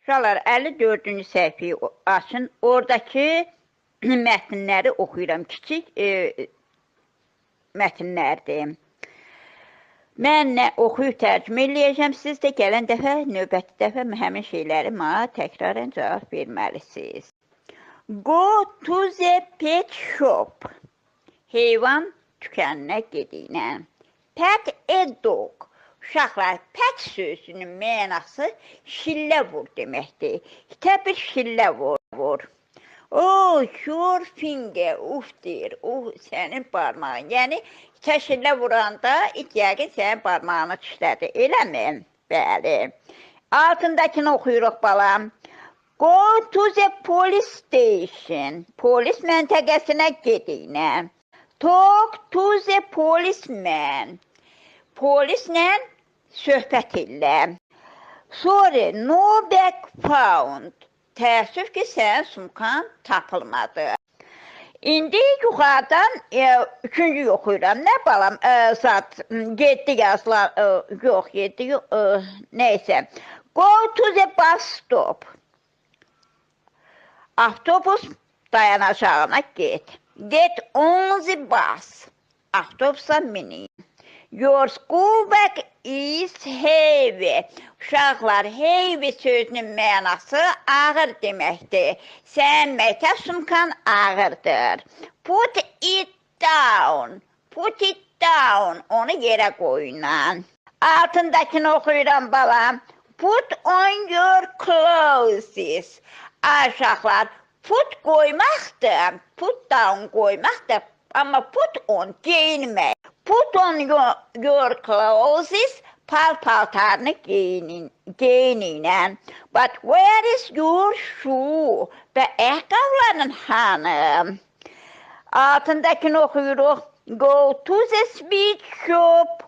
Uşaqlar, 54-cü səhifəyi açın. Oradakı mətnləri oxuyuram. Kiçik mətnlərdir. Mən nə oxuyub tərcümə eləyəcəm. Siz də gələn dəfə, növbəti dəfə həmin şeyləri mənə təkrarən cavab verməlisiniz. Go to the pet shop. Heyvan dükkanına gedinə. Pet a dog. Uşaqlar, pet sözünün mənası şillə vur deməkdir. İtə bir şillə vur. Oh, your finger, uf deyir, sənin barmağın. Yəni, itə şillə vuranda it yəqin sənin barmağını dişlədi. Eləmi? Bəli. Altındakını oxuyuruq balam. Go to the police station. Polis məntəqəsinə gedinə. Talk to the policeman. Polislə söhbət elə. Sorry, no bag found. Təəssüf ki, sənin sumkan tapılmadı. İndi yuxarıdan üçüncü oxuyuram. Nə balam? Saat 7 yazılar. Yox, 7 yox. Neysə. Go to the bus stop. Avtobus dayanacağına get. Get on the bus. Avtobusa minin. Your school bag is heavy. Uşaqlar, heavy sözünün mənası ağır deməkdir. Sənin məktəb sumkan ağırdır. Put it down. Put it down. Onu yerə qoyunan. Altındakını oxuyuram balam. Put on your clothes. Uşaqlar, put qoymaqdır. Put down qoymaqdır. Amma put on geyinmək. Put on your clothes, paltarını geyinin. But where is your shoe? Və ayaqqabıların hanı? Altındakını oxuyuruq. Go to the sweet shop.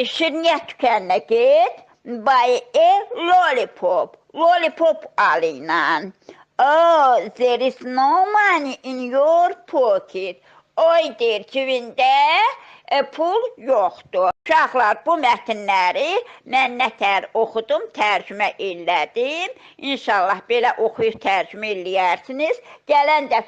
Şirniyyat dükkanına get. Buy a lollipop. Lollipop alınan. Oh, there is no money in your pocket. Oy deyir, cibində pul yoxdur. Uşaqlar, bu mətnləri mən nətər oxudum, tərcümə elədim. İnşallah belə oxuyub tərcümə eləyərsiniz. Gələn dəfə